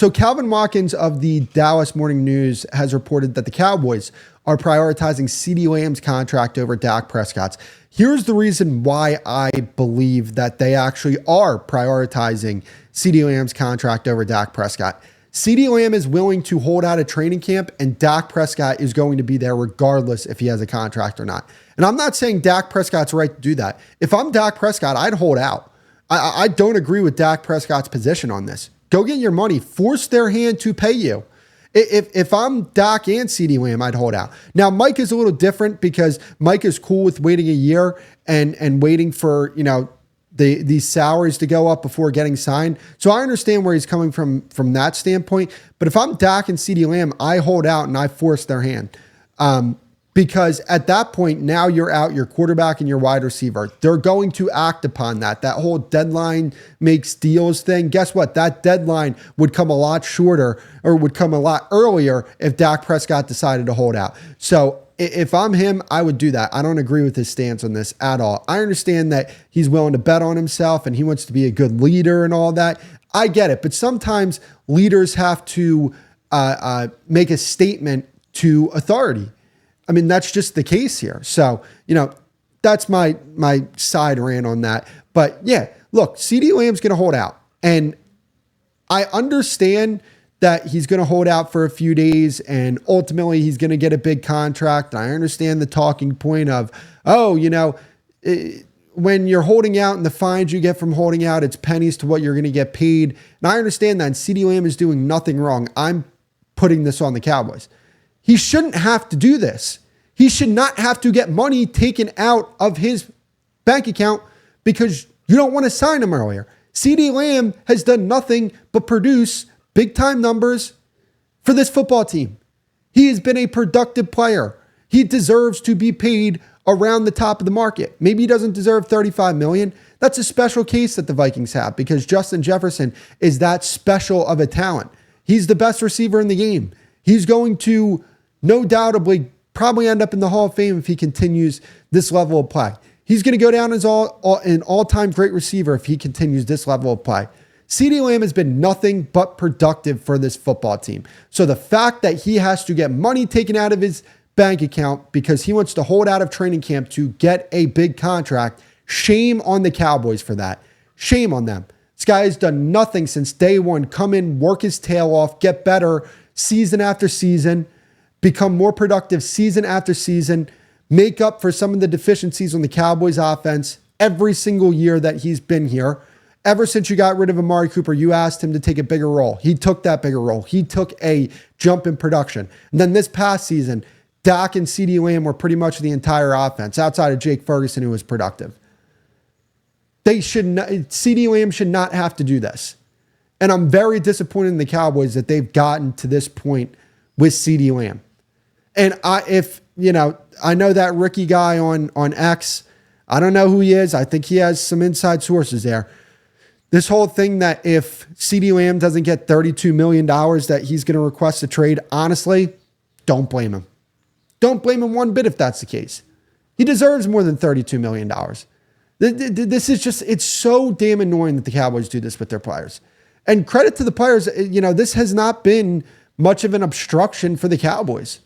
So Calvin Watkins of the Dallas Morning News has reported that the Cowboys are prioritizing CeeDee Lamb's contract over Dak Prescott's. Here's the reason why I believe that they actually are prioritizing CeeDee Lamb's contract over Dak Prescott. CeeDee Lamb is willing to hold out a training camp, and Dak Prescott is going to be there regardless if he has a contract or not. And I'm not saying Dak Prescott's right to do that. If I'm Dak Prescott, I'd hold out. I don't agree with Dak Prescott's position on this. Go get your money. Force their hand to pay you. If I'm Dak and CeeDee Lamb, I'd hold out. Now, Mike is a little different because Mike is cool with waiting a year and waiting for, these salaries to go up before getting signed. So I understand where he's coming from that standpoint. But if I'm Dak and CeeDee Lamb, I hold out and I force their hand. Because at that point, now you're out your quarterback and your wide receiver. They're going to act upon that. That whole deadline makes deals thing. Guess what? That deadline would come a lot shorter or would come a lot earlier if Dak Prescott decided to hold out. So if I'm him, I would do that. I don't agree with his stance on this at all. I understand that he's willing to bet on himself and he wants to be a good leader and all that. I get it. But sometimes leaders have to make a statement to authority. I mean, that's just the case here. So, that's my side rant on that. But yeah, look, CeeDee Lamb's going to hold out. And I understand that he's going to hold out for a few days and ultimately he's going to get a big contract. I understand the talking point of, when you're holding out and the fines you get from holding out, it's pennies to what you're going to get paid. And I understand that. And CeeDee Lamb is doing nothing wrong. I'm putting this on the Cowboys. He shouldn't have to do this. He should not have to get money taken out of his bank account because you don't want to sign him earlier. CeeDee Lamb has done nothing but produce big-time numbers for this football team. He has been a productive player. He deserves to be paid around the top of the market. Maybe he doesn't deserve $35 million. That's a special case that the Vikings have because Justin Jefferson is that special of a talent. He's the best receiver in the game. He's going to no doubtably probably end up in the Hall of Fame if he continues this level of play. He's going to go down as an all-time great receiver if he continues this level of play. CeeDee Lamb has been nothing but productive for this football team. So the fact that he has to get money taken out of his bank account because he wants to hold out of training camp to get a big contract, shame on the Cowboys for that. Shame on them. This guy has done nothing since day one. Come in, work his tail off, get better season after season, become more productive season after season, make up for some of the deficiencies on the Cowboys offense every single year that he's been here. Ever since you got rid of Amari Cooper, you asked him to take a bigger role. He took that bigger role. He took a jump in production. And then this past season, Dak and CeeDee Lamb were pretty much the entire offense outside of Jake Ferguson, who was productive. CeeDee Lamb should not have to do this. And I'm very disappointed in the Cowboys that they've gotten to this point with CeeDee Lamb. And I know that Ricky guy on X. I don't know who he is. I think he has some inside sources there. This whole thing that if CeeDee Lamb doesn't get $32 million that he's going to request a trade, honestly, don't blame him. Don't blame him one bit if that's the case. He deserves more than $32 million. This is just, it's so damn annoying that the Cowboys do this with their players. And credit to the players, this has not been much of an obstruction for the Cowboys.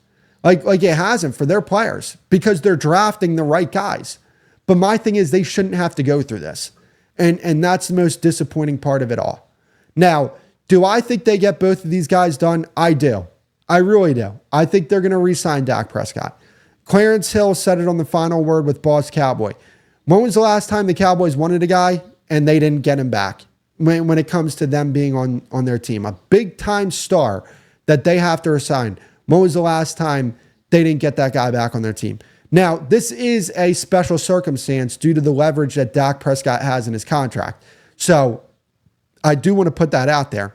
Like it hasn't for their players because they're drafting the right guys. But my thing is they shouldn't have to go through this. And that's the most disappointing part of it all. Now, do I think they get both of these guys done? I do. I really do. I think they're going to re-sign Dak Prescott. Clarence Hill said it on the final word with Boss Cowboy. When was the last time the Cowboys wanted a guy and they didn't get him back when it comes to them being on their team? A big-time star that they have to resign. When was the last time they didn't get that guy back on their team? Now, this is a special circumstance due to the leverage that Dak Prescott has in his contract. So I do want to put that out there.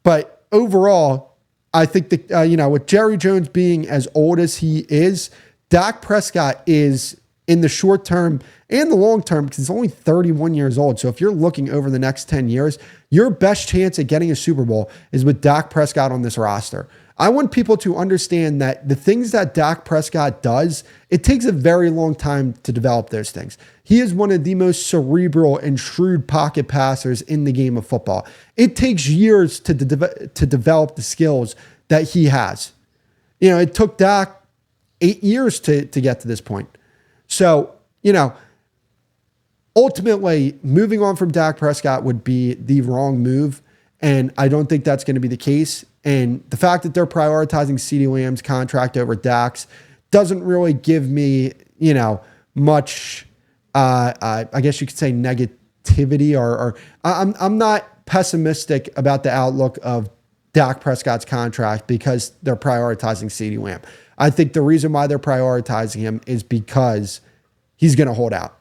But overall, I think that, with Jerry Jones being as old as he is, Dak Prescott is, in the short term and the long term, because he's only 31 years old. So if you're looking over the next 10 years, your best chance at getting a Super Bowl is with Dak Prescott on this roster. I want people to understand that the things that Dak Prescott does, it takes a very long time to develop those things. He is one of the most cerebral and shrewd pocket passers in the game of football. It takes years to develop the skills that he has. You know, it took Dak 8 years to get to this point. So, you know, ultimately, moving on from Dak Prescott would be the wrong move, and I don't think that's going to be the case. And the fact that they're prioritizing CeeDee Lamb's contract over Dak's doesn't really give me, you know, much, I guess you could say negativity, or I'm not pessimistic about the outlook of Dak Prescott's contract because they're prioritizing CeeDee Lamb. I think the reason why they're prioritizing him is because he's going to hold out.